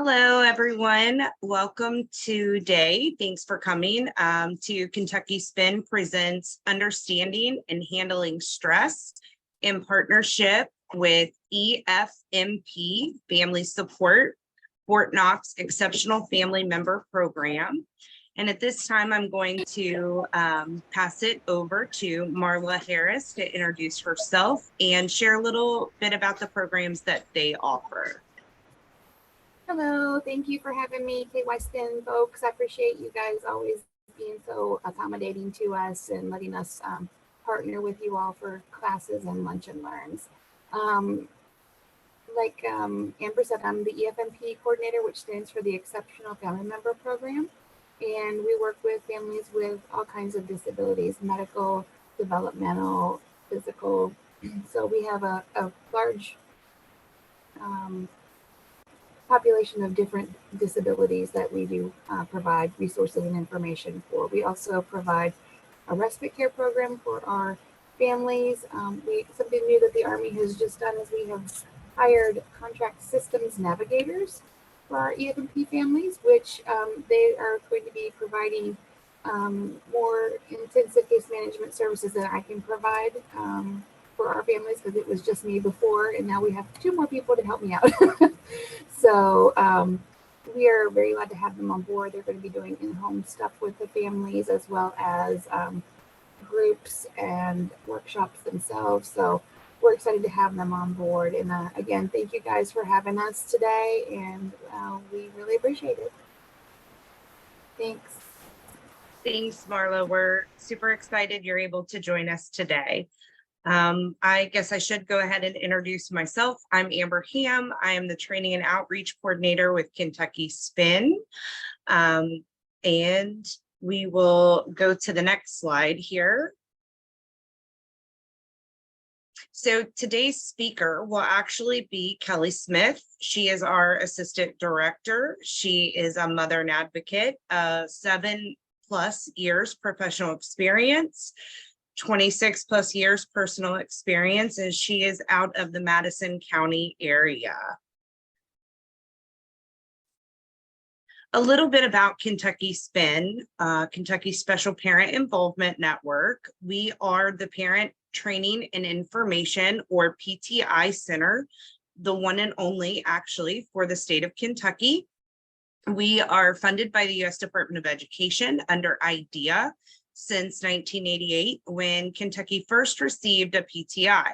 Hello, everyone. Welcome today. Thanks for coming to Kentucky SPIN presents Understanding and Handling Stress in partnership with EFMP Family Support, Fort Knox Exceptional Family Member Program. And at this time, I'm going to pass it over to Marla Harris to introduce herself and share a little bit about the programs that they offer. Hello, thank you for having me, KYSPIN folks. I appreciate you guys always being so accommodating to us and letting us partner with you all for classes and lunch and learns. Like Amber said, I'm the EFMP coordinator, which stands for the Exceptional Family Member Program. And we work with families with all kinds of disabilities, medical, developmental, physical. So we have a large population of different disabilities that we do provide resources and information for. We also provide a respite care program for our families. Something new that the Army has just done is we have hired contract systems navigators for our EFMP families, which they are going to be providing more intensive case management services that I can provide for our families, because it was just me before, and now we have 2 more people to help me out. So we are very glad to have them on board. They're going to be doing in-home stuff with the families, as well as groups and workshops themselves. So we're excited to have them on board. And again, thank you guys for having us today, and we really appreciate it. Thanks. Thanks, Marla. We're super excited you're able to join us today. I guess I should go ahead and introduce myself. I'm Amber Ham. I am the Training and Outreach Coordinator with Kentucky SPIN. And we will go to the next slide here. So today's speaker will actually be Kelly Smith. She is our Assistant Director. She is a mother and advocate, 7+ years professional experience, 26+ years personal experience, and she is out of the Madison County area. A little bit about Kentucky SPIN, Kentucky Special Parent Involvement Network. We are the Parent Training and Information, or PTI Center, the one and only actually for the state of Kentucky. We are funded by the U.S. Department of Education under IDEA since 1988, when Kentucky first received a PTI.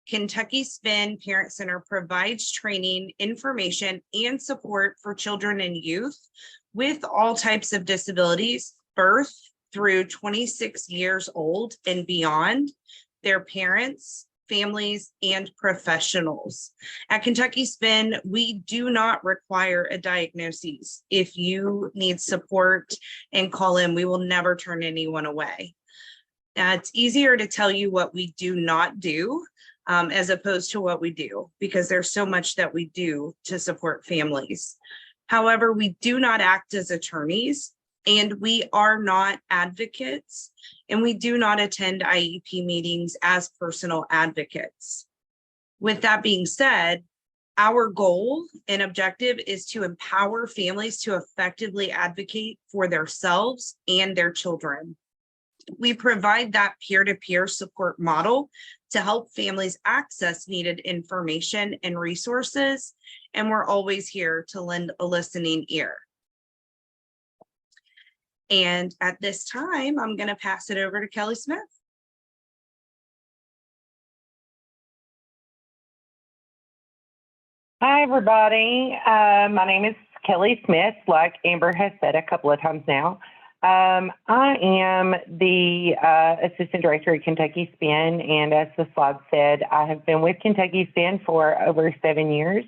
Kentucky SPIN Parent Center provides training, information, and support for children and youth with all types of disabilities, birth through 26 years old and beyond, their parents, families, and professionals. At Kentucky SPIN, we do not require a diagnosis. If you need support and call in, we will never turn anyone away. It's easier to tell you what we do not do as opposed to what we do, because there's so much that we do to support families. However, we do not act as attorneys, and we are not advocates, and we do not attend IEP meetings as personal advocates. With that being said, our goal and objective is to empower families to effectively advocate for themselves and their children. We provide that peer-to-peer support model to help families access needed information and resources, and we're always here to lend a listening ear. And at this time, I'm going to pass it over to Kelly Smith. Hi, everybody. My name is Kelly Smith, like Amber has said a couple of times now. I am the Assistant Director at Kentucky SPIN, and as the slide said, I have been with Kentucky SPIN for over 7 years.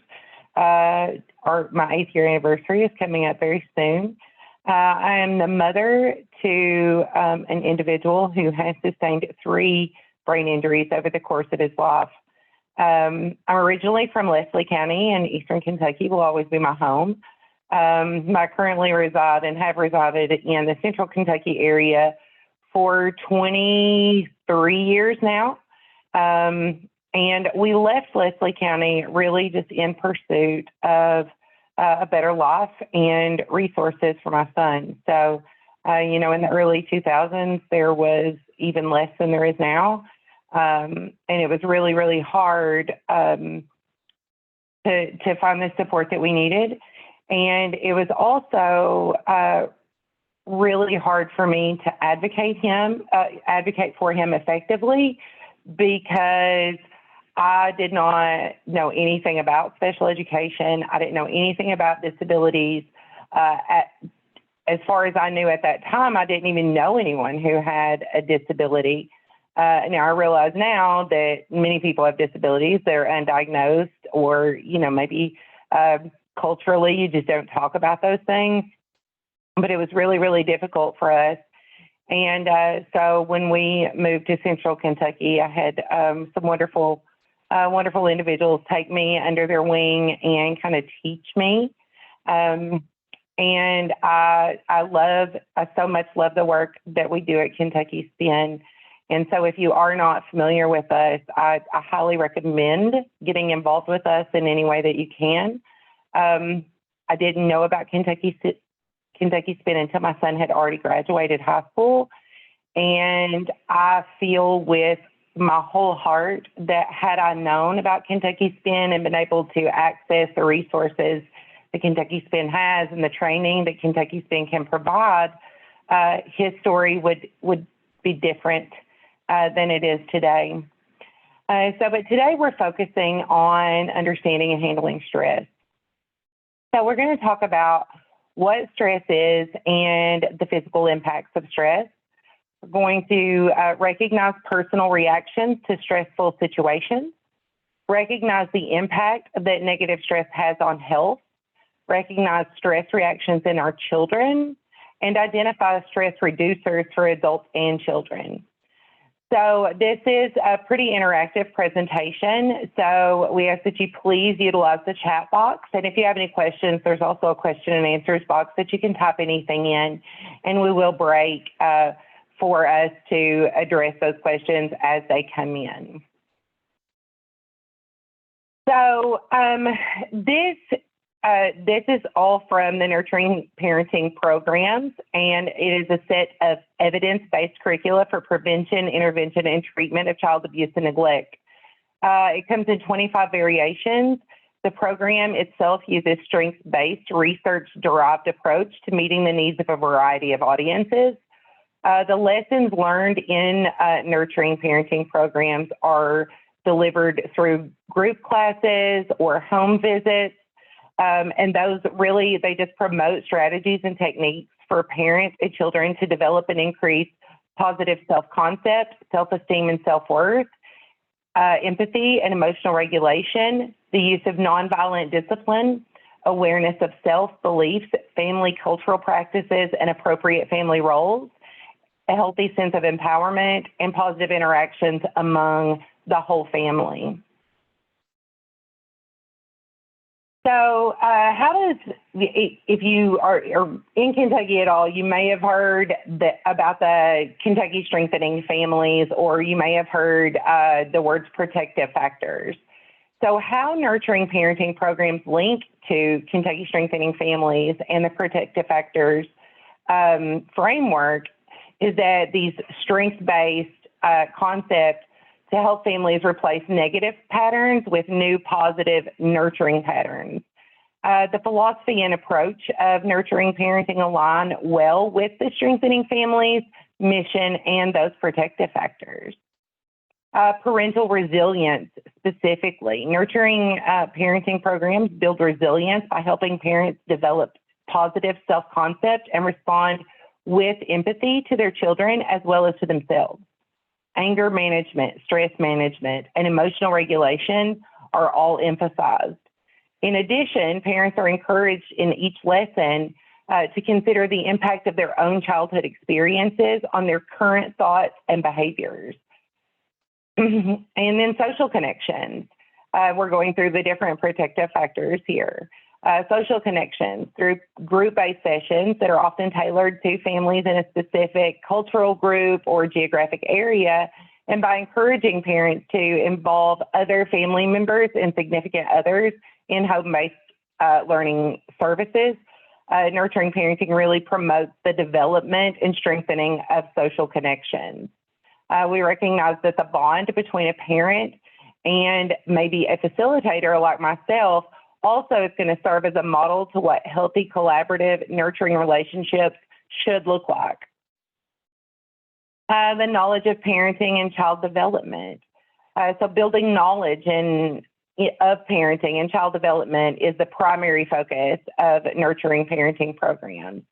My 8th year anniversary is coming up very soon. I am the mother to an individual who has sustained 3 brain injuries over the course of his life. I'm originally from Leslie County in Eastern Kentucky, will always be my home. I currently reside and have resided in the Central Kentucky area for 23 years now. And we left Leslie County really just in pursuit of a better life and resources for my son. So, you know, in the early 2000s, there was even less than there is now. And it was really, really hard to find the support that we needed. And it was also really hard for me to advocate for him effectively, because I did not know anything about special education. I didn't know anything about disabilities. As far as I knew at that time, I didn't even know anyone who had a disability. Now I realize now that many people have disabilities. They're undiagnosed, or, you know, maybe culturally you just don't talk about those things. But it was really, really difficult for us. And so when we moved to Central Kentucky, I had some wonderful individuals take me under their wing and kind of teach me. And I so much love the work that we do at KYSPIN. And so if you are not familiar with us, I highly recommend getting involved with us in any way that you can. I didn't know about KYSPIN until my son had already graduated high school. And I feel with my whole heart that had I known about KYSPIN and been able to access the resources that KYSPIN has and the training that KYSPIN can provide, his story would be different than it is today. But today we're focusing on understanding and handling stress. So we're going to talk about what stress is and the physical impacts of stress. We're going to recognize personal reactions to stressful situations, recognize the impact that negative stress has on health, recognize stress reactions in our children, and identify stress reducers for adults and children. So this is a pretty interactive presentation. So we ask that you please utilize the chat box. And if you have any questions, there's also a question and answers box that you can type anything in, and we will break for us to address those questions as they come in. So this is all from the Nurturing Parenting programs, and it is a set of evidence-based curricula for prevention, intervention, and treatment of child abuse and neglect. It comes in 25 variations. The program itself uses strengths-based, research-derived approach to meeting the needs of a variety of audiences. The lessons learned in Nurturing Parenting programs are delivered through group classes or home visits. And those really, they just promote strategies and techniques for parents and children to develop and increase positive self-concept, self-esteem, and self-worth, empathy and emotional regulation, the use of nonviolent discipline, awareness of self, beliefs, family cultural practices, and appropriate family roles, a healthy sense of empowerment, and positive interactions among the whole family. So if you are in Kentucky at all, you may have heard about the Kentucky Strengthening Families, or you may have heard the words protective factors. So how Nurturing Parenting programs link to Kentucky Strengthening Families and the protective factors framework is that these strengths-based concepts to help families replace negative patterns with new positive nurturing patterns. The philosophy and approach of nurturing parenting align well with the Strengthening Families mission and those protective factors. Parental resilience specifically. Nurturing parenting programs build resilience by helping parents develop positive self-concept and respond with empathy to their children as well as to themselves. Anger management, stress management, and emotional regulation are all emphasized. In addition, parents are encouraged in each lesson to consider the impact of their own childhood experiences on their current thoughts and behaviors. And then social connections. We're going through the different protective factors here. Social connections through group-based sessions that are often tailored to families in a specific cultural group or geographic area, and by encouraging parents to involve other family members and significant others in home-based learning services, nurturing parenting really promotes the development and strengthening of social connections. We recognize that the bond between a parent and maybe a facilitator like myself also is going to serve as a model to what healthy, collaborative, nurturing relationships should look like. The knowledge of parenting and child development. So building knowledge of parenting and child development is the primary focus of nurturing parenting programs.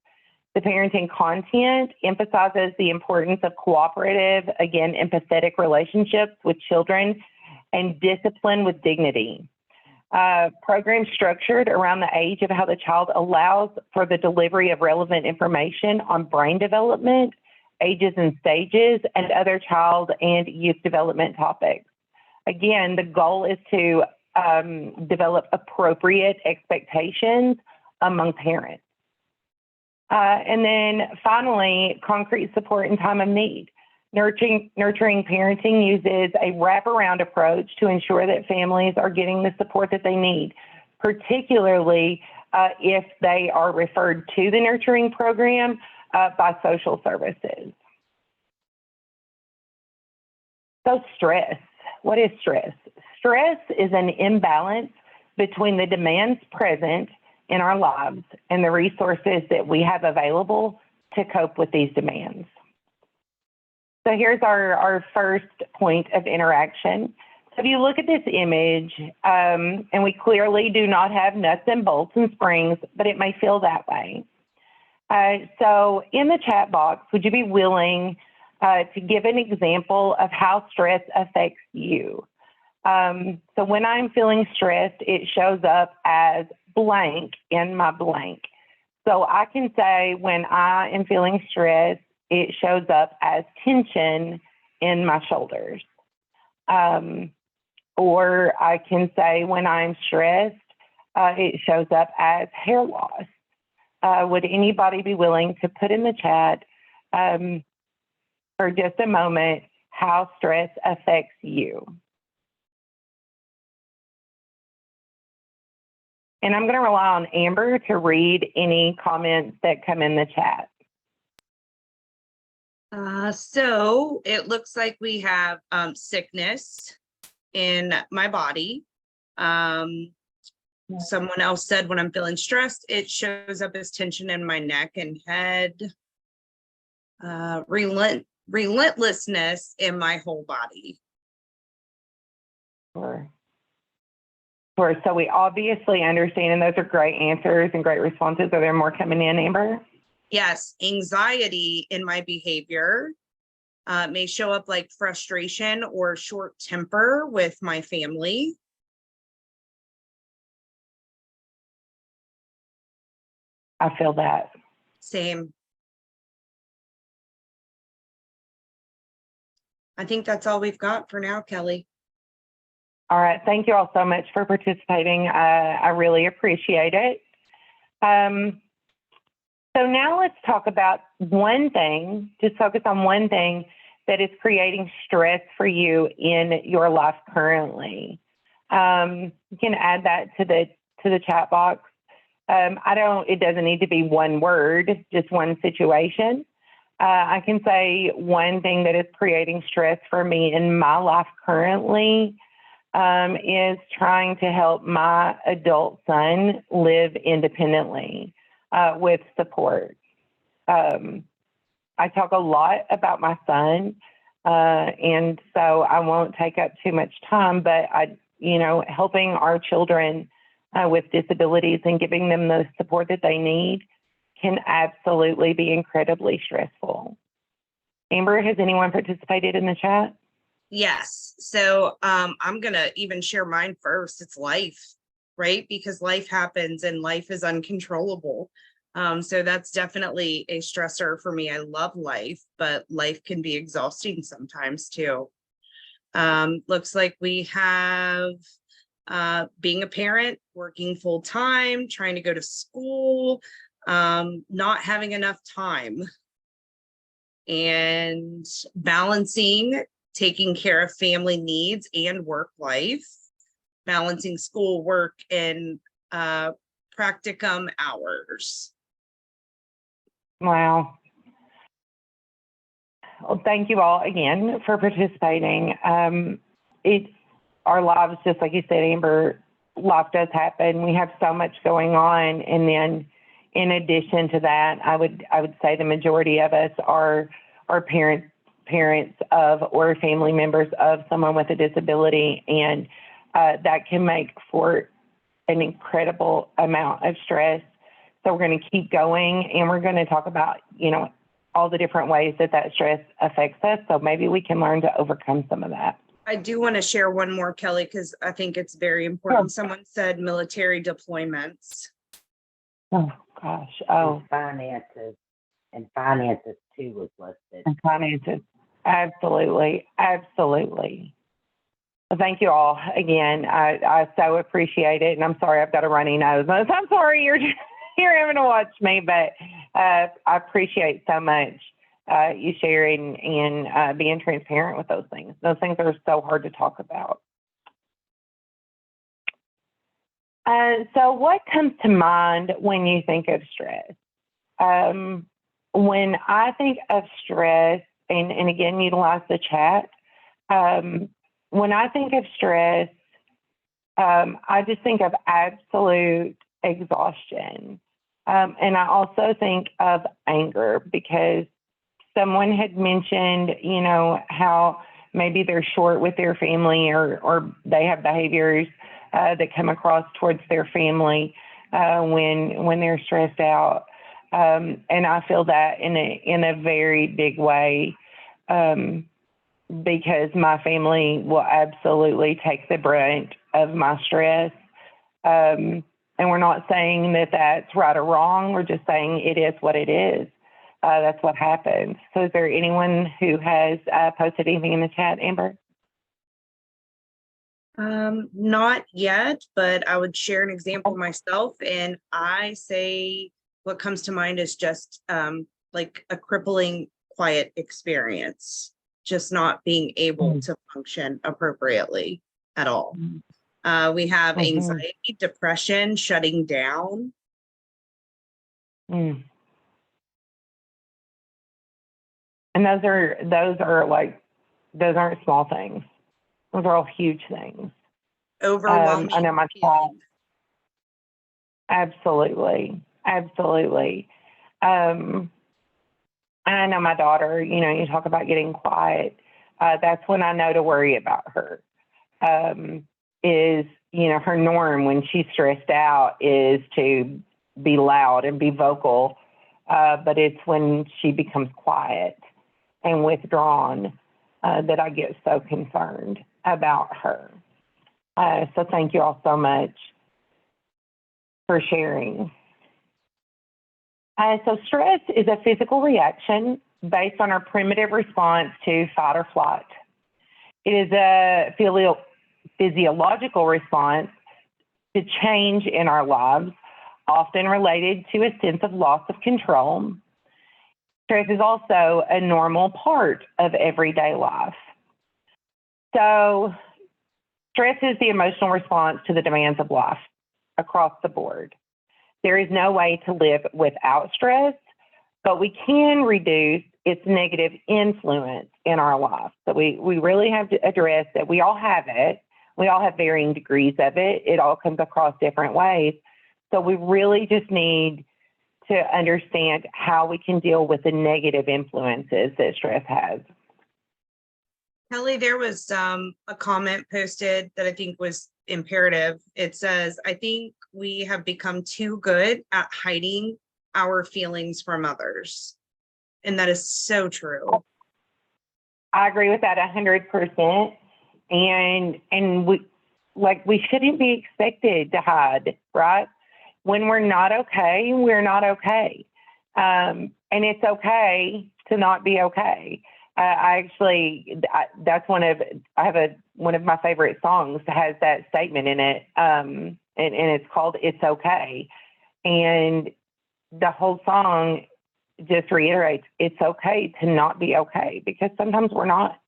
The parenting content emphasizes the importance of cooperative, again, empathetic relationships with children and discipline with dignity. Programs structured around the age of how the child allows for the delivery of relevant information on brain development, ages and stages, and other child and youth development topics. Again, the goal is to develop appropriate expectations among parents. And then finally, concrete support in time of need. Nurturing parenting uses a wraparound approach to ensure that families are getting the support that they need, particularly if they are referred to the nurturing program by social services. So stress. What is stress? Stress is an imbalance between the demands present in our lives and the resources that we have available to cope with these demands. So here's our first point of interaction. So if you look at this image, and we clearly do not have nuts and bolts and springs, but it may feel that way. So in the chat box, would you be willing to give an example of how stress affects you? So when I'm feeling stressed, it shows up as blank in my blank. So I can say when I am feeling stressed, it shows up as tension in my shoulders. Or I can say when I'm stressed, it shows up as hair loss. Would anybody be willing to put in the chat for just a moment how stress affects you? And I'm going to rely on Amber to read any comments that come in the chat. So it looks like we have sickness in my body. Someone else said when I'm feeling stressed, it shows up as tension in my neck and head. Relentlessness in my whole body. Sure. So we obviously understand, and those are great answers and great responses. Are there more coming in, Amber? Yes, anxiety in my behavior may show up like frustration or short temper with my family. I feel that. Same. I think that's all we've got for now, Kelly. All right. Thank you all so much for participating. I really appreciate it. So now let's talk about one thing, just focus on one thing that is creating stress for you in your life currently. You can add that to the chat box. It doesn't need to be one word, just one situation. I can say one thing that is creating stress for me in my life currently is trying to help my adult son live independently with support. I talk a lot about my son, and so I won't take up too much time, but helping our children with disabilities and giving them the support that they need can absolutely be incredibly stressful. Amber, has anyone participated in the chat? Yes. So I'm going to even share mine first. It's life, right? Because life happens and life is uncontrollable. So that's definitely a stressor for me. I love life, but life can be exhausting sometimes too. Looks like we have being a parent, working full time, trying to go to school, not having enough time, and balancing taking care of family needs and work life, balancing school, work, and practicum hours. Wow. Well, thank you all again for participating. Our lives, just like you said, Amber, life does happen. We have so much going on, and then in addition to that, I would say the majority of us are parents of or family members of someone with a disability, and that can make for an incredible amount of stress. So we're going to keep going, and we're going to talk about, all the different ways that stress affects us. So maybe we can learn to overcome some of that. I do want to share one more, Kelly, because I think it's very important. Sure. Someone said military deployments. Oh, gosh. Oh, Finances too was listed. and finances. Absolutely. Absolutely. Well, thank you all again. I so appreciate it. And I'm sorry I've got a runny nose. I'm sorry you're having to watch me, but I appreciate so much you sharing and being transparent with those things. Those things are so hard to talk about. So what comes to mind when you think of stress? When I think of stress, and again, utilize the chat, when I think of stress, I just think of absolute exhaustion. And I also think of anger, because someone had mentioned, how maybe they're short with their family, or they have behaviors that come across towards their family when they're stressed out. And I feel that in a very big way, because my family will absolutely take the brunt of my stress. And we're not saying that that's right or wrong. We're just saying it is what it is. That's what happens. So is there anyone who has posted anything in the chat, Amber? Not yet, but I would share an example myself. And I say what comes to mind is just like a crippling quiet experience, just not being able to function appropriately at all. We have anxiety, depression, shutting down. And those aren't small things. Those are all huge things. Overwhelming. I know my child. Absolutely. Absolutely. I know my daughter, you talk about getting quiet. That's when I know to worry about her. Her norm when she's stressed out is to be loud and be vocal. But it's when she becomes quiet and withdrawn that I get so concerned about her. So thank you all so much for sharing. So stress is a physical reaction based on our primitive response to fight or flight. It is a physiological response to change in our lives, often related to a sense of loss of control. Stress is also a normal part of everyday life. So stress is the emotional response to the demands of life across the board. There is no way to live without stress, but we can reduce its negative influence in our life. So we really have to address that we all have it. We all have varying degrees of it. It all comes across different ways. So we really just need to understand how we can deal with the negative influences that stress has. Kelly, there was a comment posted that I think was imperative. It says, I think we have become too good at hiding our feelings from others. And that is so true. I agree with that 100%. And we shouldn't be expected to hide, right? When we're not okay, we're not okay. And it's okay to not be okay. That's one of my favorite songs that has that statement in it. And it's called It's Okay. And the whole song just reiterates it's okay to not be okay, because sometimes we're not.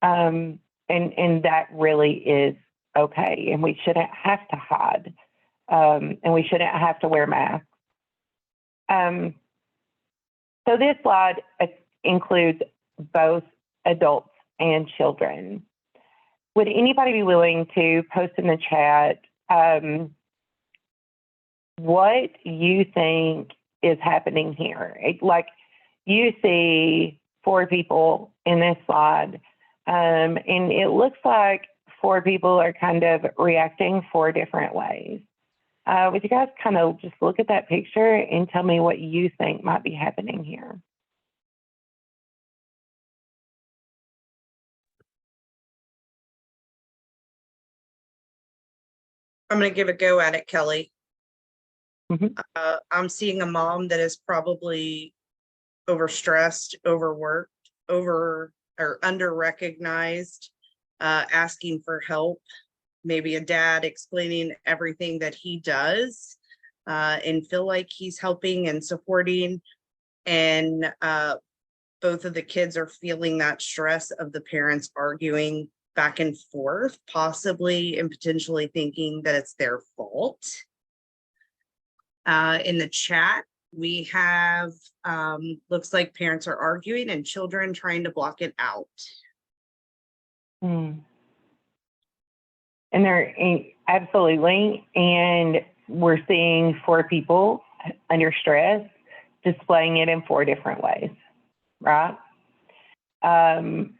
And that really is okay. And we shouldn't have to hide and we shouldn't have to wear masks. So this slide includes both adults and children. Would anybody be willing to post in the chat what you think is happening here? Like, you see 4 people in this slide, and it looks like 4 people are kind of reacting 4 different ways. Would you guys kind of just look at that picture and tell me what you think might be happening here? I'm going to give a go at it, Kelly. Mhm. I'm seeing a mom that is probably overstressed, overworked, or under-recognized, asking for help. Maybe a dad explaining everything that he does and feel like he's helping and supporting. And both of the kids are feeling that stress of the parents arguing back and forth, possibly and potentially thinking that it's their fault. In the chat, we have, looks like parents are arguing and children trying to block it out. And they're absolutely, and we're seeing 4 people under stress displaying it in 4 different ways, right? And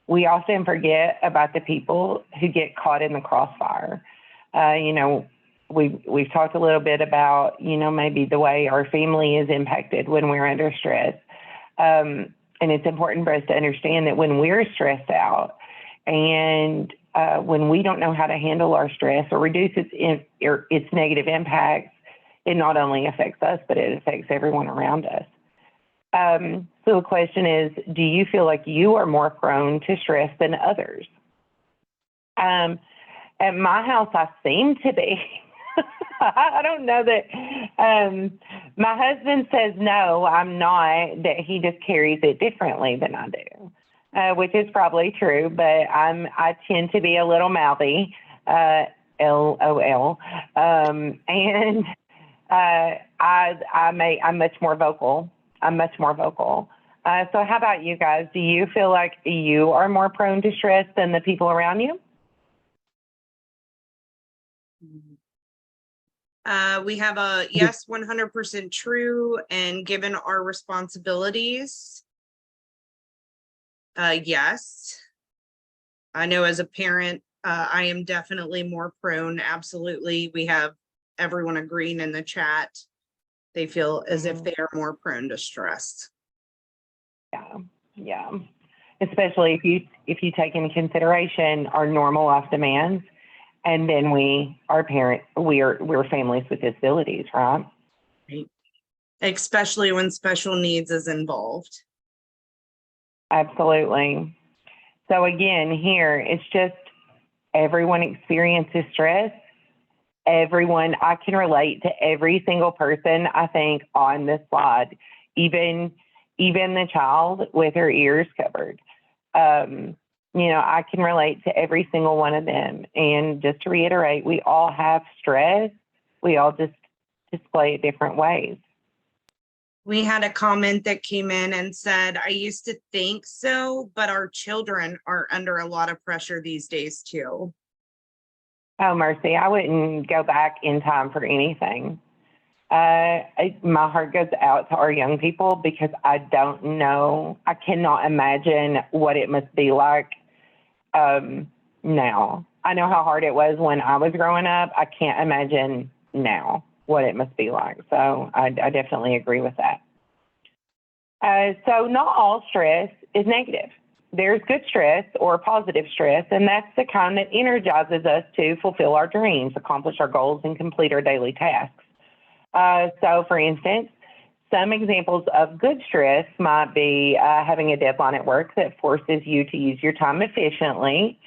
we often forget about the people who get caught in the crossfire. You know, we've talked a little bit about, you know, maybe the way our family is impacted when we're under stress. And it's important for us to understand that when we're stressed out and when we don't know how to handle our stress or reduce its negative impacts, it not only affects us, but it affects everyone around us. So the question is, do you feel like you are more prone to stress than others? At my house, I seem to be. I don't know that. My husband says no, I'm not, that he just carries it differently than I do, which is probably true, but I tend to be a little mouthy, LOL, and I'm much more vocal. So how about you guys? Do you feel like you are more prone to stress than the people around you? We have a yes, 100% true, and given our responsibilities, yes. I know as a parent, I am definitely more prone, absolutely. We have everyone agreeing in the chat. They feel as if they are more prone to stress. Yeah. Especially if you take into consideration our normal life demands, and then we're families with disabilities, right? Right. Especially when special needs is involved. Absolutely. So again, here it's just everyone experiences stress. I can relate to every single person, I think, on this slide, even the child with her ears covered. You know, I can relate to every single one of them. And just to reiterate, we all have stress. We all just display it different ways. We had a comment that came in and said, I used to think so, but our children are under a lot of pressure these days too. Oh, mercy. I wouldn't go back in time for anything. My heart goes out to our young people because I don't know. I cannot imagine what it must be like now. I know how hard it was when I was growing up. I can't imagine now what it must be like. So I definitely agree with that. So not all stress is negative. There's good stress or positive stress, and that's the kind that energizes us to fulfill our dreams, accomplish our goals, and complete our daily tasks. So for instance, some examples of good stress might be having a deadline at work that forces you to use your time efficiently,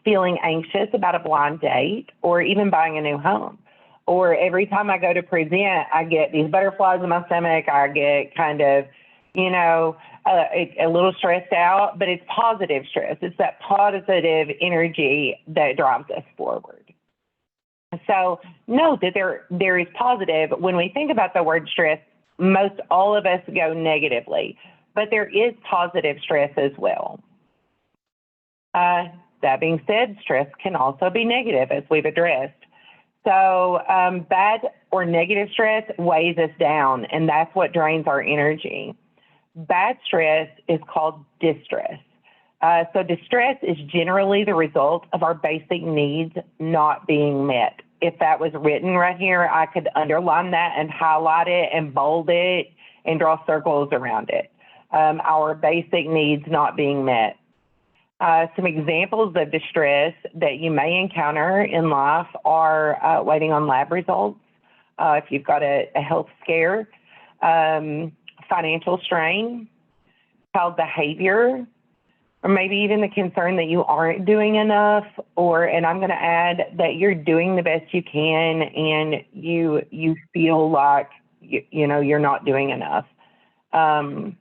feeling anxious about a blind date, or even buying a new home. Or every time I go to present, I get these butterflies in my stomach. I get kind of, you know, a little stressed out, but it's positive stress. It's that positive energy that drives us forward. So note that there is positive. When we think about the word stress, most all of us go negatively, but there is positive stress as well. That being said, stress can also be negative, as we've addressed. So bad or negative stress weighs us down, and that's what drains our energy. Bad stress is called distress. So distress is generally the result of our basic needs not being met. If that was written right here, I could underline that and highlight it and bold it and draw circles around it. Our basic needs not being met. Some examples of distress that you may encounter in life are waiting on lab results, if you've got a health scare, financial strain, child behavior, or maybe even the concern that you aren't doing enough, and I'm going to add that you're doing the best you can and you feel like you're not doing enough. So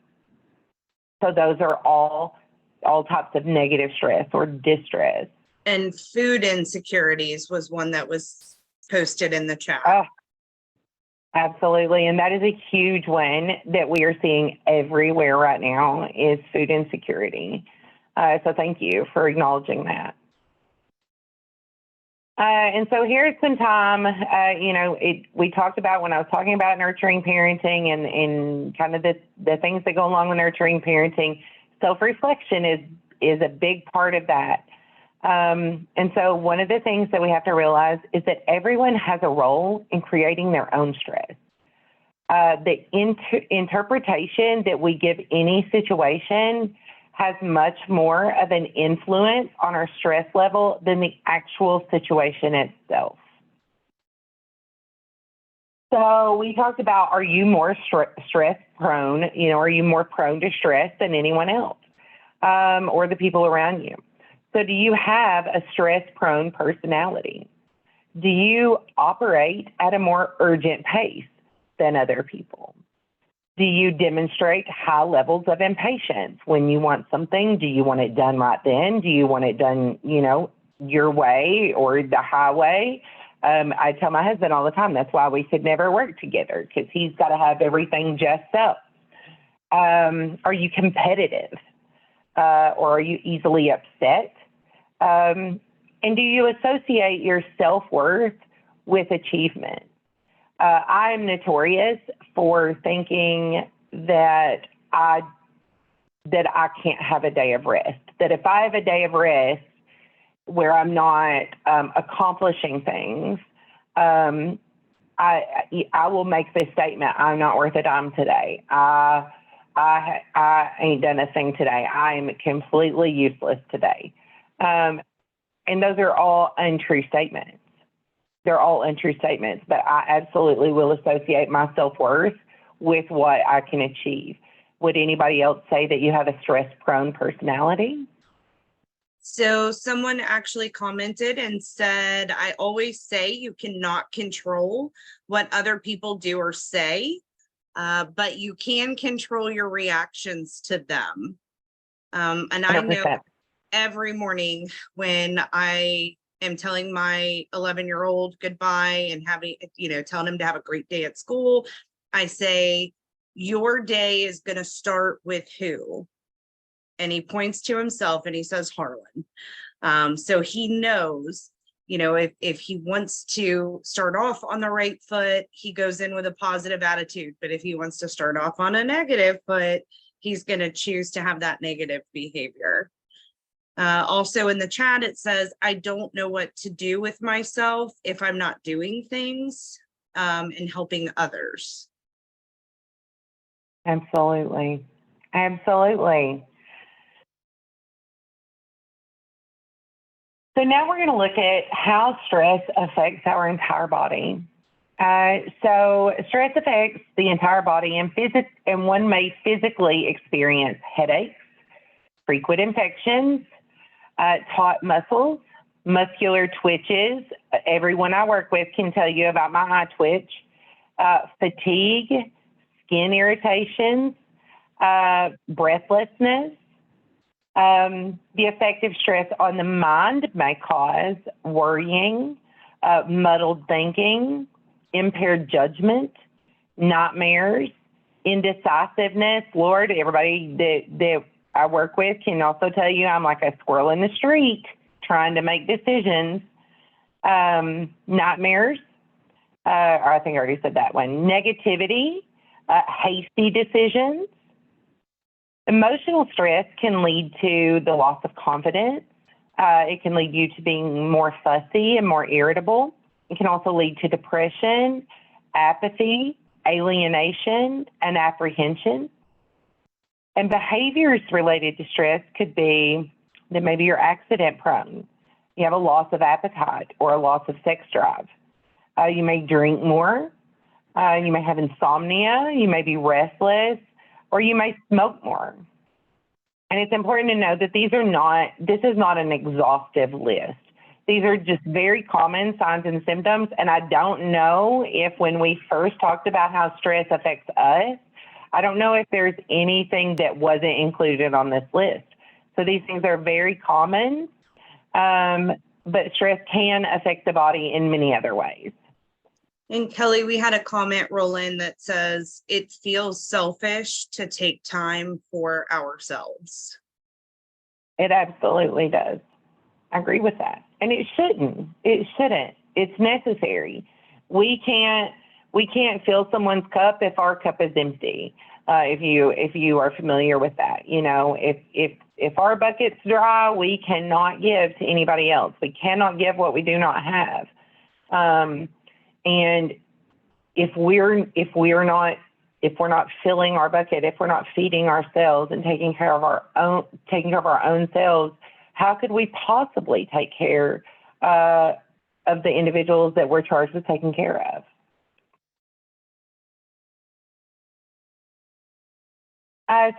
those are all types of negative stress or distress. And food insecurities was one that was posted in the chat. Oh, absolutely. And that is a huge one that we are seeing everywhere right now is food insecurity. So thank you for acknowledging that. And so here's some time, we talked about when I was talking about nurturing parenting and kind of the things that go along with nurturing parenting. Self-reflection is a big part of that. And so one of the things that we have to realize is that everyone has a role in creating their own stress. The interpretation that we give any situation has much more of an influence on our stress level than the actual situation itself. So we talked about, are you more stress prone? Are you more prone to stress than anyone else or the people around you? So do you have a stress prone personality? Do you operate at a more urgent pace than other people? Do you demonstrate high levels of impatience when you want something? Do you want it done right then? Do you want it done, your way or the highway? I tell my husband all the time, that's why we could never work together, because he's got to have everything just so. Are you competitive? Or are you easily upset? And do you associate your self-worth with achievement? I am notorious for thinking that I can't have a day of rest. That if I have a day of rest where I'm not accomplishing things, I will make this statement: I'm not worth a dime today. I ain't done a thing today. I am completely useless today. And those are all untrue statements. They're all untrue statements, but I absolutely will associate my self-worth with what I can achieve. Would anybody else say that you have a stress-prone personality? So someone actually commented and said, I always say you cannot control what other people do or say, but you can control your reactions to them. And 100%. I know every morning when I am telling my 11-year-old goodbye and telling him to have a great day at school, I say, your day is going to start with who? And he points to himself and he says, Harlan. So he knows, if he wants to start off on the right foot, he goes in with a positive attitude. But if he wants to start off on a negative foot, he's going to choose to have that negative behavior. Also in the chat, it says, I don't know what to do with myself if I'm not doing things and helping others. Absolutely. Absolutely. So now we're going to look at how stress affects our entire body. So stress affects the entire body, and one may physically experience headaches, frequent infections, taut muscles, muscular twitches. Everyone I work with can tell you about my eye twitch, fatigue, skin irritations, breathlessness. The effect of stress on the mind may cause worrying, muddled thinking, impaired judgment, nightmares, indecisiveness. Lord, everybody that I work with can also tell you I'm like a squirrel in the street trying to make decisions. Nightmares, or I think I already said that one. Negativity, hasty decisions. Emotional stress can lead to the loss of confidence. It can lead you to being more fussy and more irritable. It can also lead to depression, apathy, alienation, and apprehension. And behaviors related to stress could be that maybe you're accident prone. You have a loss of appetite or a loss of sex drive. You may drink more. You may have insomnia. You may be restless, or you may smoke more. And it's important to know that this is not an exhaustive list. These are just very common signs and symptoms. And I don't know if when we first talked about how stress affects us, I don't know if there's anything that wasn't included on this list. So these things are very common, but stress can affect the body in many other ways. And Kelly, we had a comment roll in that says it feels selfish to take time for ourselves. It absolutely does. I agree with that. And it shouldn't. It shouldn't. It's necessary. We can't fill someone's cup if our cup is empty. If you are familiar with that, if our bucket's dry, we cannot give to anybody else. We cannot give what we do not have. And if we're not filling our bucket, if we're not feeding ourselves and taking care of our own selves, how could we possibly take care of the individuals that we're charged with taking care of?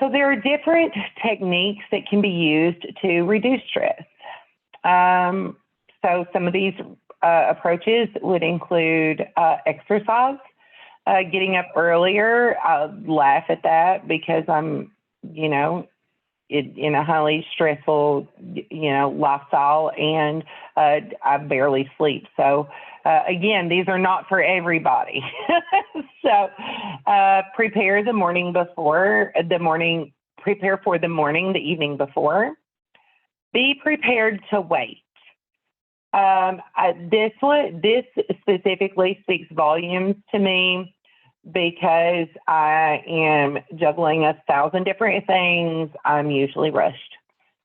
So there are different techniques that can be used to reduce stress. So some of these approaches would include exercise, getting up earlier. I laugh at that because I'm, in a highly stressful, lifestyle, and I barely sleep. So again, these are not for everybody. So prepare the morning before, prepare for the morning, the evening before. Be prepared to wait. This specifically speaks volumes to me because I am juggling 1,000 different things. I'm usually rushed.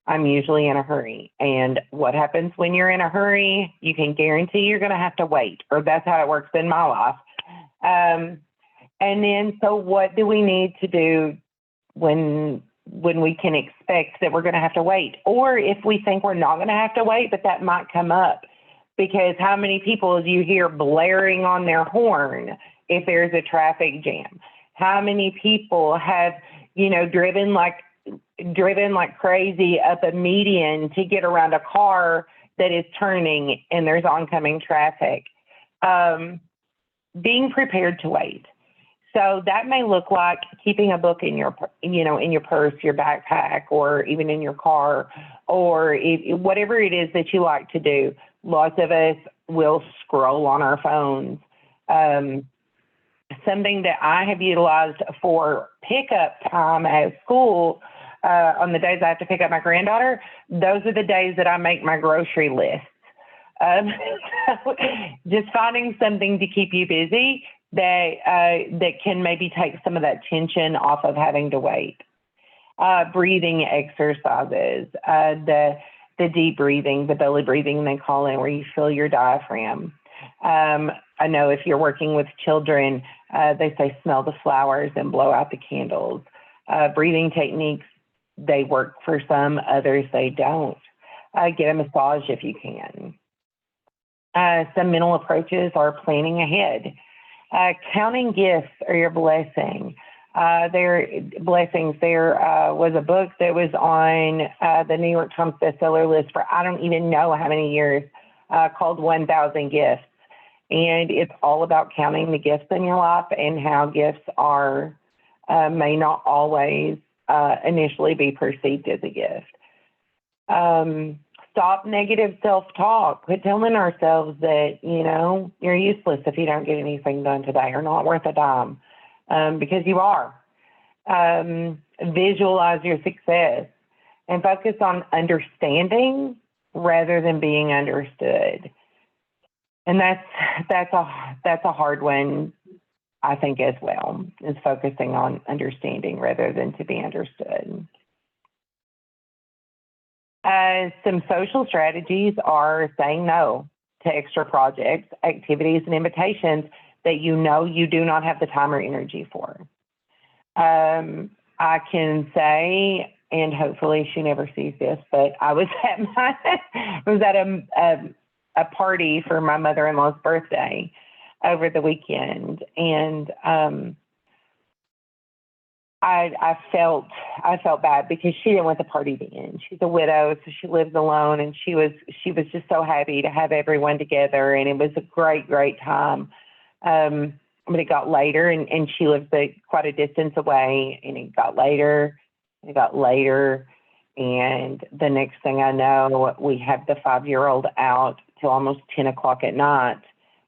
I'm usually in a hurry. And what happens when you're in a hurry, you can guarantee you're going to have to wait, or that's how it works in my life. And then, so what do we need to do when we can expect that we're going to have to wait? Or if we think we're not going to have to wait, but that might come up, because how many people do you hear blaring on their horn if there's a traffic jam? How many people have, driven like crazy up a median to get around a car that is turning and there's oncoming traffic? Being prepared to wait. So that may look like keeping a book in your purse, your backpack, or even in your car, or whatever it is that you like to do. Lots of us will scroll on our phones. Something that I have utilized for pickup time at school, on the days I have to pick up my granddaughter, those are the days that I make my grocery list. So just finding something to keep you busy that can maybe take some of that tension off of having to wait. Breathing exercises, the deep breathing, the belly breathing they call it, where you feel your diaphragm. I know if you're working with children, they say smell the flowers and blow out the candles. Breathing techniques, they work for some, others they don't. Get a massage if you can. Some mental approaches are planning ahead. Counting gifts are your blessing. Their blessings. There was a book that was on the New York Times bestseller list for I don't even know how many years, called 1,000 Gifts. And it's all about counting the gifts in your life and how gifts are may not always initially be perceived as a gift. stop negative self-talk. Quit telling ourselves that, you're useless if you don't get anything done today or not worth a dime, because you are. Visualize your success and focus on understanding rather than being understood. And that's a hard one, I think, as well, is focusing on understanding rather than to be understood. Some social strategies are saying no to extra projects, activities, and invitations that you do not have the time or energy for. I can say, and hopefully she never sees this, but I was at a party for my mother-in-law's birthday over the weekend, and I felt bad because she didn't want the party to end. She's a widow, so she lives alone, and she was just so happy to have everyone together, and it was a great time. But it got later, and she lives quite a distance away, and it got later, and the next thing I know, we have the 5-year-old out till almost 10 o'clock at night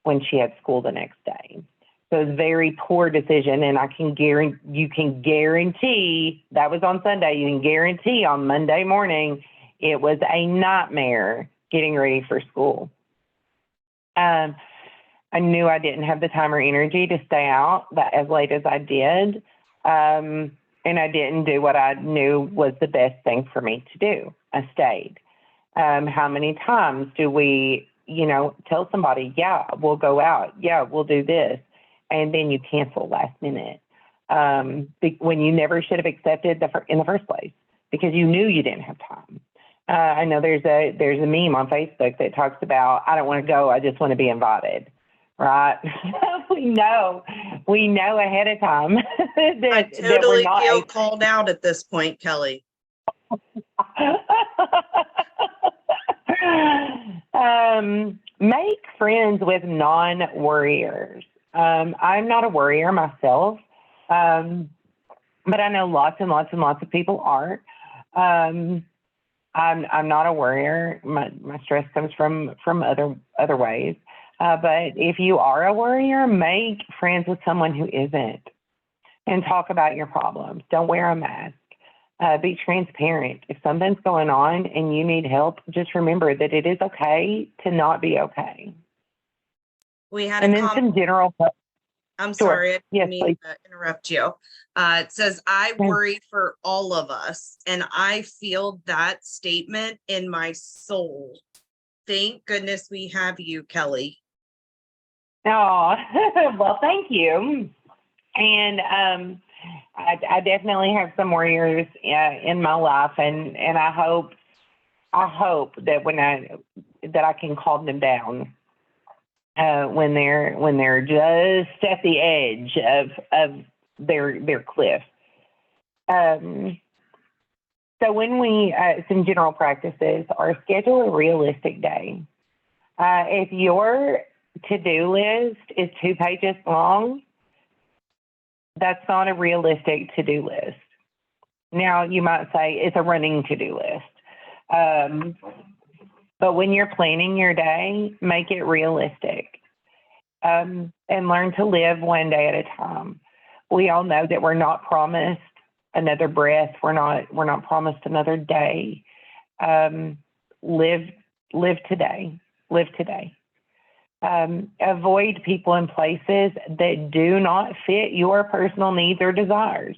when she had school the next day. So it was a very poor decision, and you can guarantee that was on Sunday. You can guarantee on Monday morning it was a nightmare getting ready for school. I knew I didn't have the time or energy to stay out as late as I did, and I didn't do what I knew was the best thing for me to do. I stayed. How many times do we, tell somebody, yeah, we'll go out, yeah, we'll do this, and then you cancel last minute when you never should have accepted in the first place because you knew you didn't have time. I know there's a meme on Facebook that talks about, I don't want to go, I just want to be invited. Right. we know ahead of time I that totally we're not feel called out at this point, Kelly. Make friends with non-worriers. I'm not a worrier myself, but I know lots and lots and lots of people are. I'm not a worrier. My stress comes from other ways. But if you are a worrier, make friends with someone who isn't and talk about your problems. Don't wear a mask. Be transparent. If something's going on and you need help, just remember that it is okay to not be okay. We had some general. I'm Sure. sorry, I Yes, didn't mean please. to interrupt you. It says, I worry for all of us, and I feel that statement in my soul. Thank goodness we have you, Kelly. Oh, well, thank you. And I definitely have some warriors in my life, and I hope that that I can calm them down when they're just at the edge of their cliff. So when we some general practices are schedule a realistic day. If your to-do list is 2 pages long, that's not a realistic to-do list. Now, you might say it's a running to-do list. But when you're planning your day, make it realistic and learn to live one day at a time. We all know that we're not promised another breath. We're not promised another day. Live today. Live today. Avoid people and places that do not fit your personal needs or desires.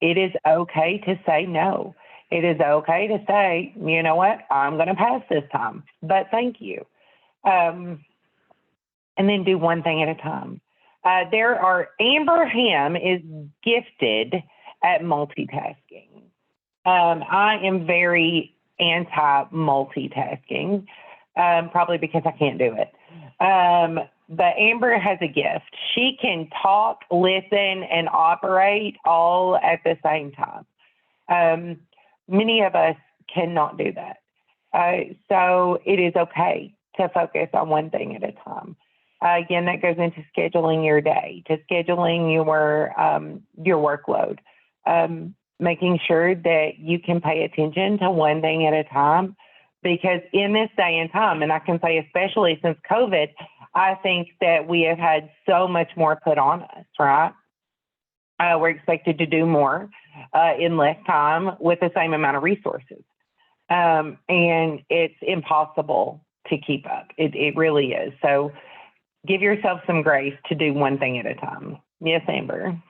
It is okay to say no. It is okay to say, you know what, I'm going to pass this time, but thank you. And then do one thing at a time. Amber Ham is gifted at multitasking. I am very anti-multitasking, probably because I can't do it. But Amber has a gift. She can talk, listen, and operate all at the same time. Many of us cannot do that. So it is okay to focus on one thing at a time. Again, that goes into scheduling your day, to scheduling your workload, making sure that you can pay attention to one thing at a time, because in this day and time, and I can say especially since COVID, I think that we have had so much more put on us, right? We're expected to do more in less time with the same amount of resources. And it's impossible to keep up. It really is. So give yourself some grace to do one thing at a time. Yes, Amber.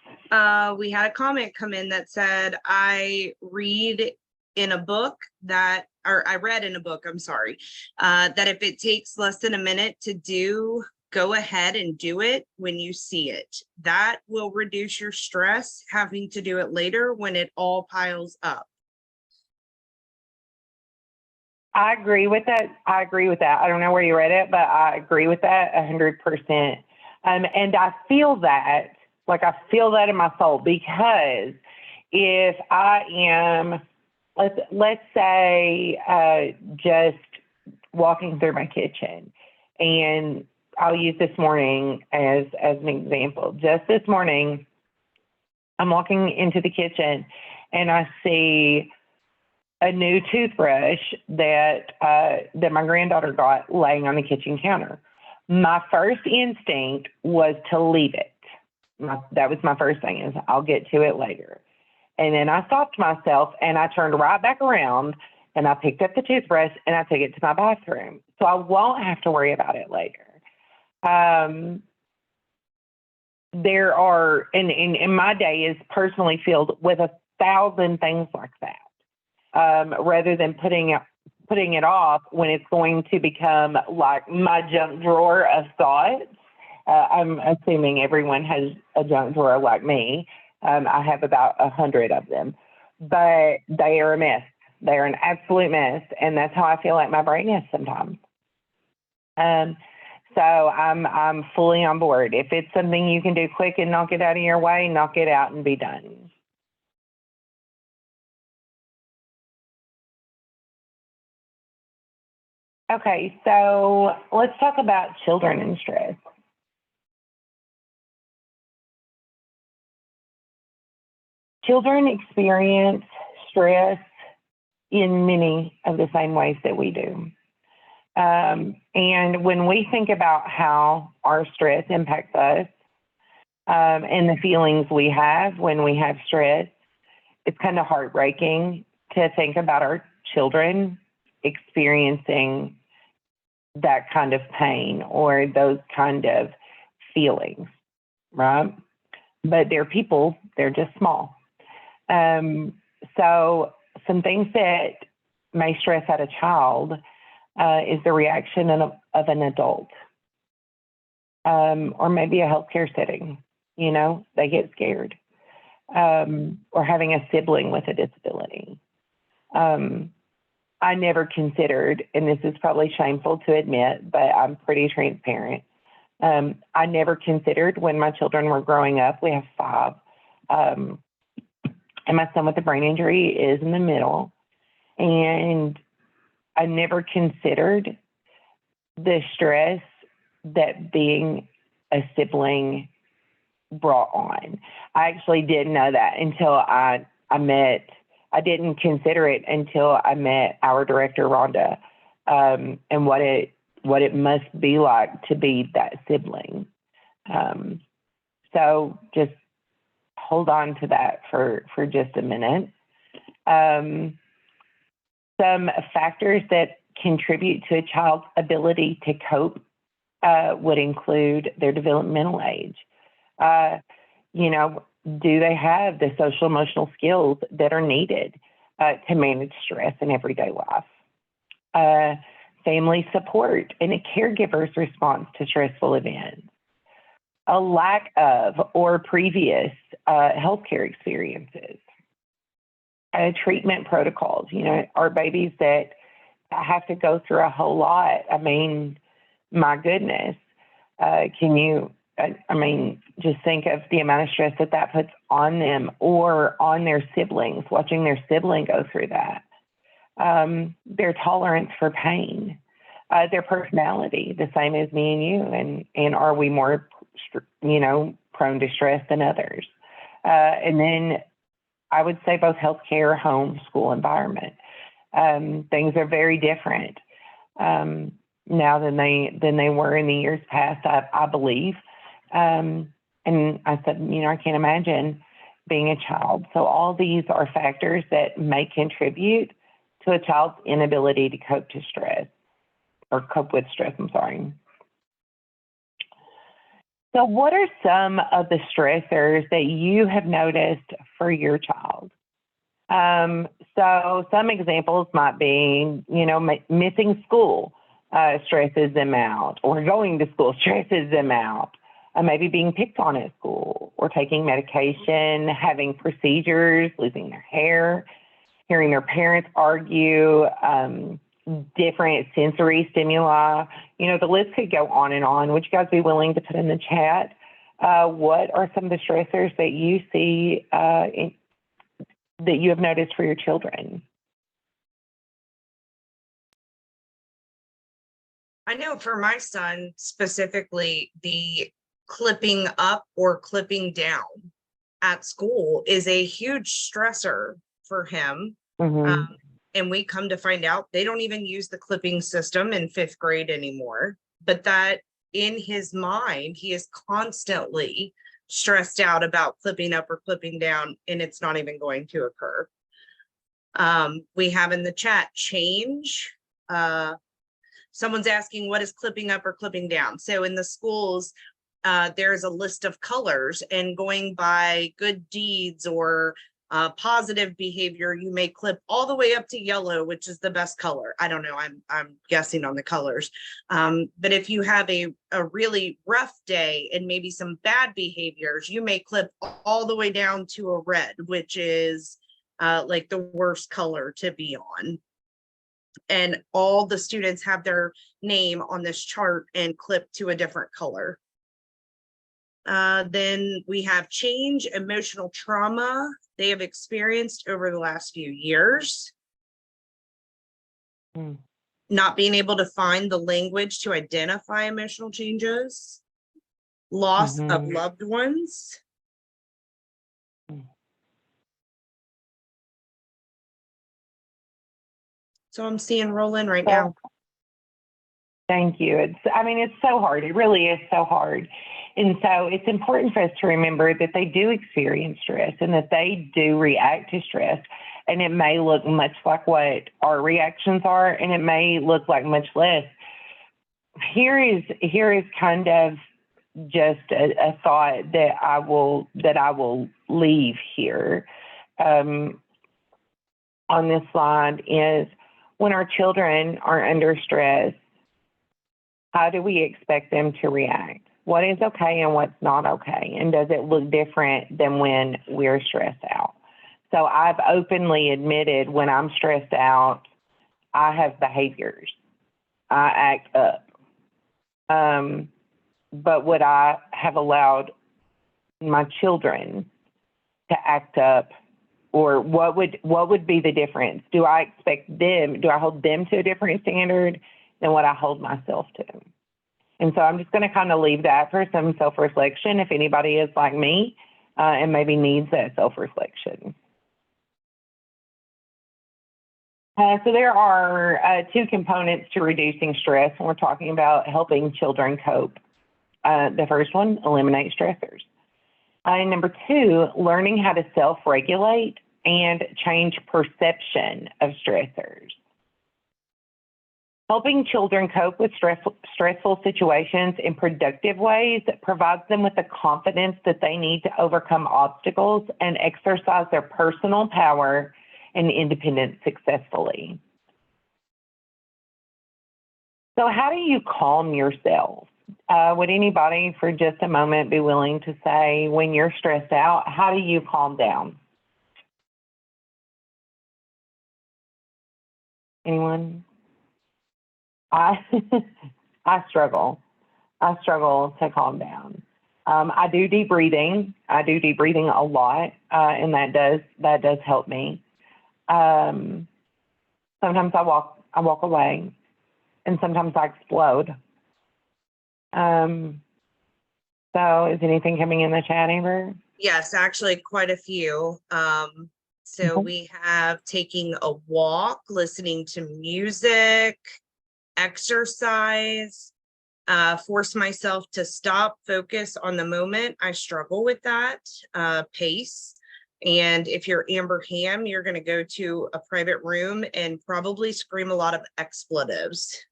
We had a comment come in that said, I read in a book that, or I read in a book, I'm sorry, that if it takes less than a minute to do, go ahead and do it when you see it. That will reduce your stress having to do it later when it all piles up. I agree with that. I don't know where you read it, but I agree with that 100%. And I feel that, like I feel that in my soul, because if I am, let's say, just walking through my kitchen, and I'll use this morning as an example. Just this morning, I'm walking into the kitchen and I see a new toothbrush that my granddaughter got laying on the kitchen counter. My first instinct was to leave it. That was my first thing, is I'll get to it later. And then I stopped myself and I turned right back around and I picked up the toothbrush and I took it to my bathroom. So I won't have to worry about it later. There are, and my day is personally filled with 1,000 things like that, rather than putting it off when it's going to become like my junk drawer of thoughts. I'm assuming everyone has a junk drawer like me. I have about 100 of them, but they are a mess. They're an absolute mess. And that's how I feel like my brain is sometimes. So I'm fully on board. If it's something you can do quick and knock it out of your way, knock it out and be done. Okay, so let's talk about children and stress. Children experience stress in many of the same ways that we do. And when we think about how our stress impacts us, and the feelings we have when we have stress, it's kind of heartbreaking to think about our children experiencing that kind of pain or those kind of feelings, right? But they're people, they're just small. So some things that may stress out a child is the reaction of an adult, or maybe a healthcare setting. You know, they get scared, or having a sibling with a disability. I never considered, and this is probably shameful to admit, but I'm pretty transparent. I never considered when my children were growing up, we have 5, and my son with the brain injury is in the middle, and I never considered the stress that being a sibling brought on. I actually didn't know that until I didn't consider it until I met our director, Rhonda, and what it must be like to be that sibling. So just hold on to that for just a minute. Some factors that contribute to a child's ability to cope would include their developmental age. You know, do they have the social emotional skills that are needed to manage stress in everyday life? Family support and a caregiver's response to stressful events. A lack of or previous healthcare experiences. Treatment protocols. You know, our babies that have to go through a whole lot. I mean, my goodness, just think of the amount of stress that puts on them or on their siblings, watching their sibling go through that. Their tolerance for pain, their personality, the same as me and you, and are we more, prone to stress than others? And then I would say both healthcare, home, school environment. Things are very different now than they were in the years past, I believe. And I said, I can't imagine being a child. So all these are factors that may contribute to a child's inability to cope with stress, I'm sorry. So what are some of the stressors that you have noticed for your child? So some examples might be, missing school stresses them out, or going to school stresses them out, maybe being picked on at school, or taking medication, having procedures, losing their hair, hearing their parents argue, different sensory stimuli. The list could go on and on. Would you guys be willing to put in the chat? What are some of the stressors that you see that you have noticed for your children? I know for my son specifically, the clipping up or clipping down at school is a huge stressor for him. Mm-hmm. And we come to find out they don't even use the clipping system in 5th grade anymore, but that in his mind, he is constantly stressed out about clipping up or clipping down, and it's not even going to occur. We have in the chat change. Someone's asking, what is clipping up or clipping down? So in the schools, there's a list of colors, and going by good deeds or positive behavior, you may clip all the way up to yellow, which is the best color. I don't know, I'm guessing on the colors. But if you have a really rough day and maybe some bad behaviors, you may clip all the way down to a red, which is like the worst color to be on. And all the students have their name on this chart and clipped to a different color. Then we have change, emotional trauma they have experienced over the last few years. Not being able to find the language to identify emotional changes. Loss of loved ones. So I'm seeing Roland right now. Thank you. It's so hard. It really is so hard. And so it's important for us to remember that they do experience stress and that they do react to stress. And it may look much like what our reactions are, and it may look like much less. Here is kind of just a thought that I will leave here on this slide is, when our children are under stress, how do we expect them to react? What is okay and what's not okay? And does it look different than when we're stressed out? So I've openly admitted when I'm stressed out, I have behaviors. I act up. But would I have allowed my children to act up? Or what would be the difference? Do I hold them to a different standard than what I hold myself to? And so I'm just going to kind of leave that for some self-reflection if anybody is like me and maybe needs that self-reflection. So there are 2 components to reducing stress when we're talking about helping children cope. The first one, eliminate stressors. And number 2, learning how to self-regulate and change perception of stressors. Helping children cope with stressful situations in productive ways provides them with the confidence that they need to overcome obstacles and exercise their personal power and independence successfully. So how do you calm yourself? Would anybody for just a moment be willing to say, when you're stressed out, how do you calm down? Anyone? I struggle. I struggle to calm down. I do deep breathing. I do deep breathing a lot, and that does help me. Sometimes I walk away, and sometimes I explode. So is anything coming in the chat, Amber? Yes, actually quite a few. So Mhm. we have taking a walk, listening to music, exercise, force myself to stop, focus on the moment. I struggle with that, pace. And if you're Amber Ham, you're going to go to a private room and probably scream a lot of expletives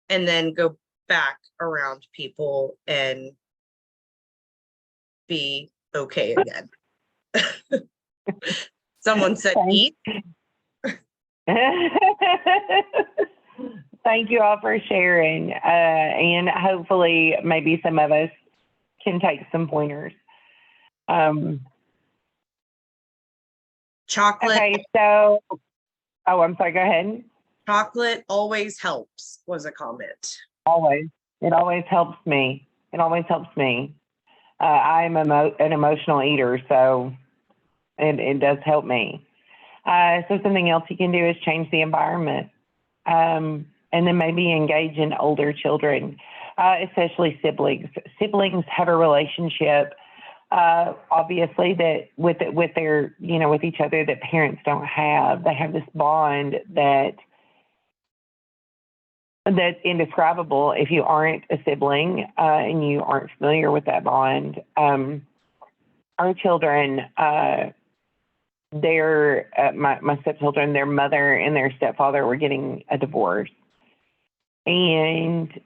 and then go back around people and be okay again. Someone said Thank- eat. Thank you all for sharing. And hopefully maybe some of us can take some pointers. Chocolate. Okay, so, oh, I'm sorry, go ahead. Chocolate always helps was a comment. Always. It always helps me. It always helps me. I'm an emotional eater, so it does help me. So something else you can do is change the environment. And then maybe engage in older children, especially siblings. Siblings have a relationship, obviously, that with their, with each other that parents don't have. They have this bond that's indescribable if you aren't a sibling and you aren't familiar with that bond. Our children, my stepchildren, their mother and their stepfather were getting a divorce. And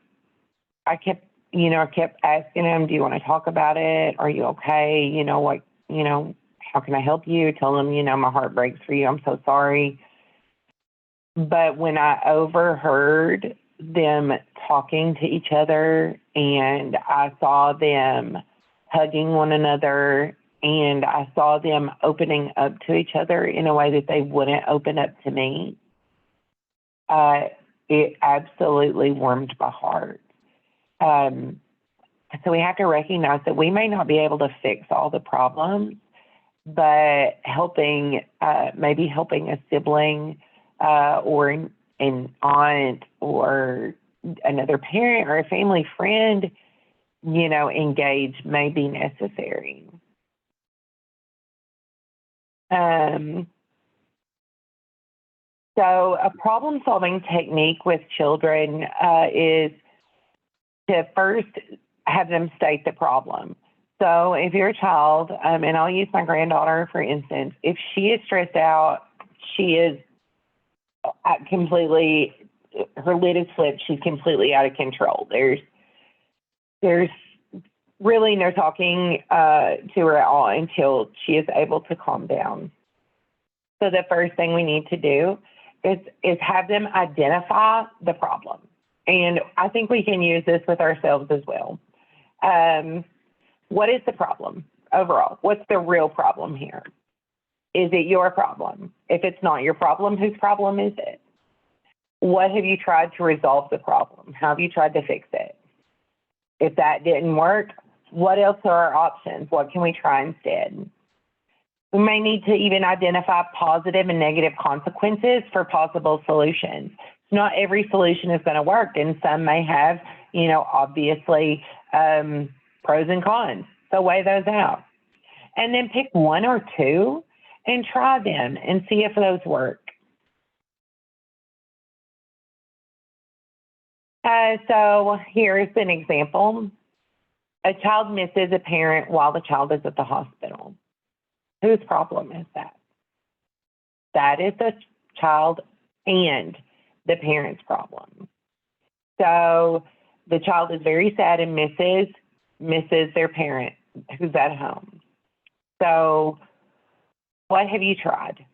I kept asking them, do you want to talk about it? Are you okay? How can I help you? Tell them, my heart breaks for you. I'm so sorry. But when I overheard them talking to each other and I saw them hugging one another and I saw them opening up to each other in a way that they wouldn't open up to me, it absolutely warmed my heart. So we have to recognize that we may not be able to fix all the problems, but maybe helping a sibling or an aunt or another parent or a family friend, engage may be necessary. So a problem-solving technique with children is to first have them state the problem. So if you're a child, and I'll use my granddaughter for instance, if she is stressed out, she is completely, her lid is flipped, she's completely out of control. There's really no talking to her at all until she is able to calm down. So the first thing we need to do is have them identify the problem. And I think we can use this with ourselves as well. What is the problem overall? What's the real problem here? Is it your problem? If it's not your problem, whose problem is it? What have you tried to resolve the problem? How have you tried to fix it? If that didn't work, what else are our options? What can we try instead? We may need to even identify positive and negative consequences for possible solutions. Not every solution is going to work, and some may have, obviously pros and cons. So weigh those out. And then pick one or two and try them and see if those work. So here's an example. A child misses a parent while the child is at the hospital. Whose problem is that? That is the child and the parent's problem. So the child is very sad and misses their parent who's at home. So what have you tried?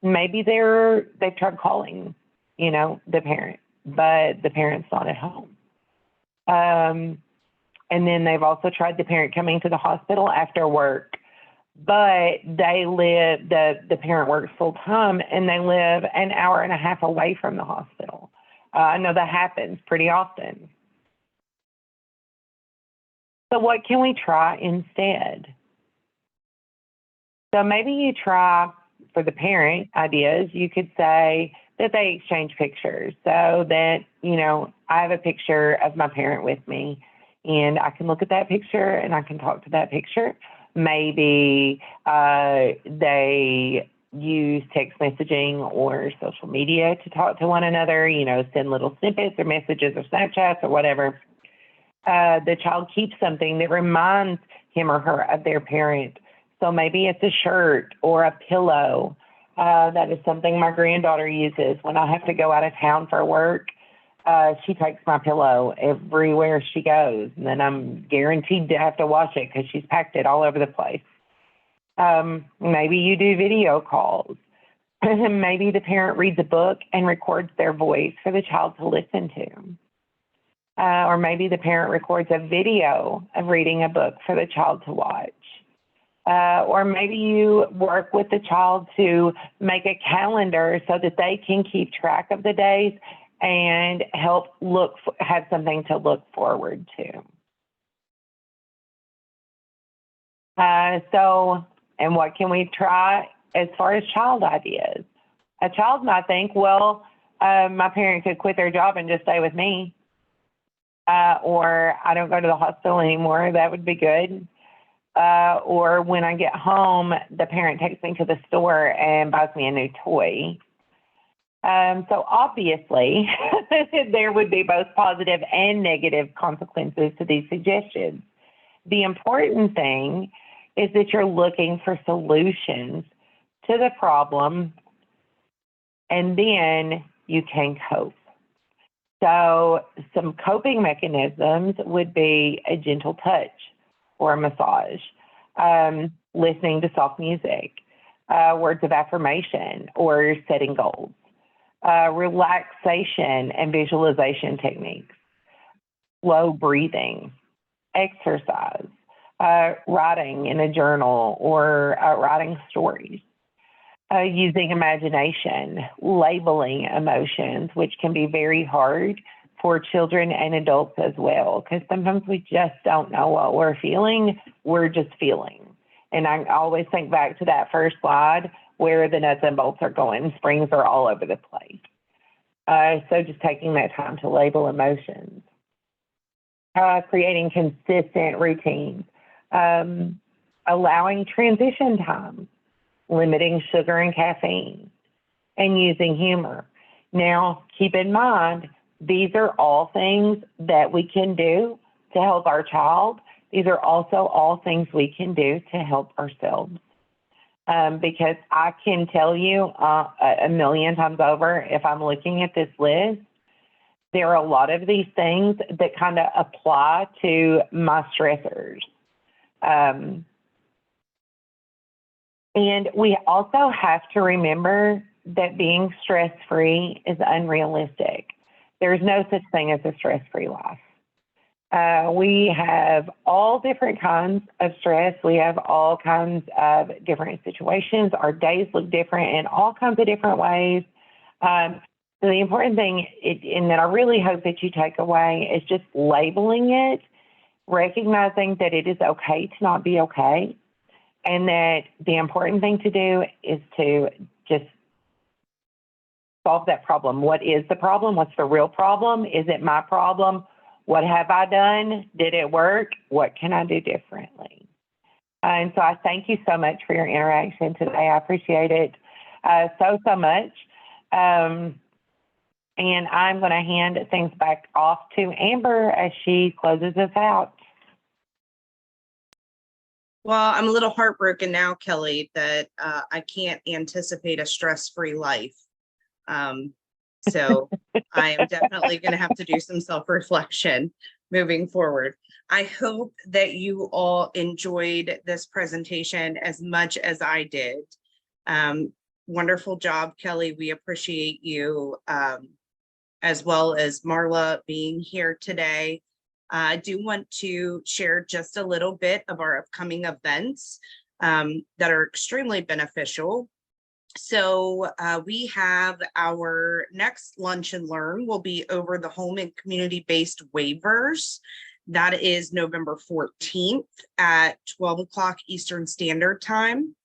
Maybe they've tried calling, the parent, but the parent's not at home. And then they've also tried the parent coming to the hospital after work, but the parent works full time and they live an hour and a half away from the hospital. I know that happens pretty often. So what can we try instead? So maybe you try, for the parent ideas, you could say that they exchange pictures so that, I have a picture of my parent with me and I can look at that picture and I can talk to that picture, Maybe they use text messaging or social media to talk to one another, you know, send little snippets or messages or Snapchats or whatever. The child keeps something that reminds him or her of their parent. So maybe it's a shirt or a pillow. That is something my granddaughter uses when I have to go out of town for work. She takes my pillow everywhere she goes, and then I'm guaranteed to have to wash it because she's packed it all over the place. Maybe you do video calls. Maybe the parent reads a book and records their voice for the child to listen to. Or maybe the parent records a video of reading a book for the child to watch. Or maybe you work with the child to make a calendar so that they can keep track of the days and help have something to look forward to. And what can we try as far as child ideas? A child might think, well, my parent could quit their job and just stay with me. Or I don't go to the hospital anymore. That would be good. Or when I get home, the parent takes me to the store and buys me a new toy. So obviously, there would be both positive and negative consequences to these suggestions. The important thing is that you're looking for solutions to the problem, and then you can cope. So some coping mechanisms would be a gentle touch or a massage, listening to soft music, words of affirmation, or setting goals, relaxation and visualization techniques, slow breathing, exercise, writing in a journal or writing stories, using imagination, labeling emotions, which can be very hard for children and adults as well, because sometimes we just don't know what we're feeling. We're just feeling. And I always think back to that first slide where the nuts and bolts are going. Springs are all over the place. So just taking that time to label emotions. Creating consistent routines. Allowing transition time. Limiting sugar and caffeine. And using humor. Now, keep in mind, these are all things that we can do to help our child. These are also all things we can do to help ourselves. Because I can tell you a million times over, if I'm looking at this list, there are a lot of these things that kind of apply to my stressors. And we also have to remember that being stress-free is unrealistic. There's no such thing as a stress-free life. We have all different kinds of stress. We have all kinds of different situations. Our days look different in all kinds of different ways. So the important thing, and that I really hope that you take away, is just labeling it, recognizing that it is okay to not be okay, and that the important thing to do is to just solve that problem. What is the problem? What's the real problem? Is it my problem? What have I done? Did it work? What can I do differently? And so I thank you so much for your interaction today. I appreciate it so much. And I'm going to hand things back off to Amber as she closes us out. Well, I'm a little heartbroken now, Kelly, that I can't anticipate a stress-free life. So I am definitely going to have to do some self-reflection moving forward. I hope that you all enjoyed this presentation as much as I did. Wonderful job, Kelly. We appreciate you, as well as Marla being here today. I do want to share just a little bit of our upcoming events that are extremely beneficial. So we have our next Lunch and Learn will be over the home and community-based waivers. That is November 14th at 12 o'clock Eastern Standard Time.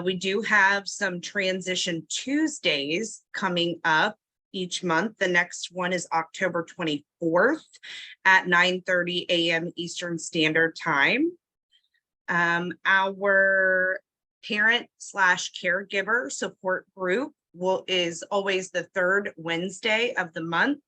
We do have some Transition Tuesdays coming up each month. The next one is October 24th at 9:30 a.m. Eastern Standard Time. Our parent/caregiver support group is always the third Wednesday of the month.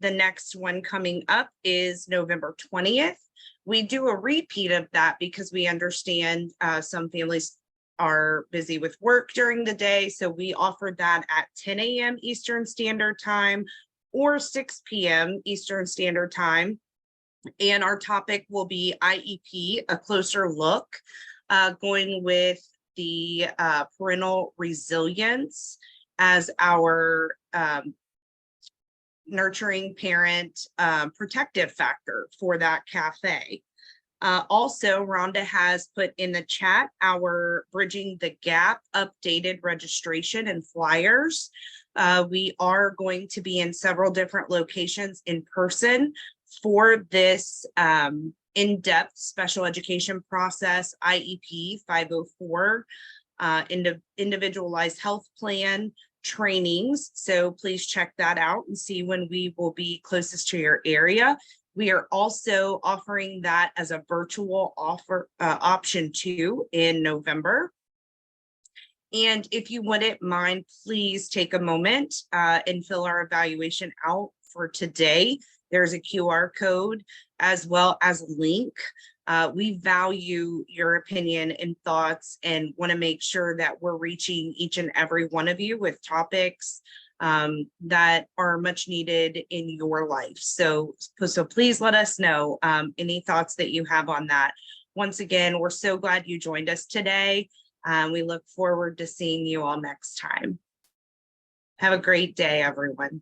The next one coming up is November 20th. We do a repeat of that because we understand some families are busy with work during the day. So we offered that at 10 a.m. Eastern Standard Time or 6 p.m. Eastern Standard Time. And our topic will be IEP, a closer look, going with the parental resilience as our nurturing parent protective factor for that cafe. Also, Rhonda has put in the chat our Bridging the Gap updated registration and flyers. We are going to be in several different locations in person for this in-depth special education process, IEP 504, individualized health plan trainings. So please check that out and see when we will be closest to your area. We are also offering that as a virtual offer option too in November. And if you wouldn't mind, please take a moment and fill our evaluation out for today. There's a QR code as well as a link. We value your opinion and thoughts and want to make sure that we're reaching each and every one of you with topics that are much needed in your life. So please let us know any thoughts that you have on that. Once again, we're so glad you joined us today. We look forward to seeing you all next time. Have a great day, everyone.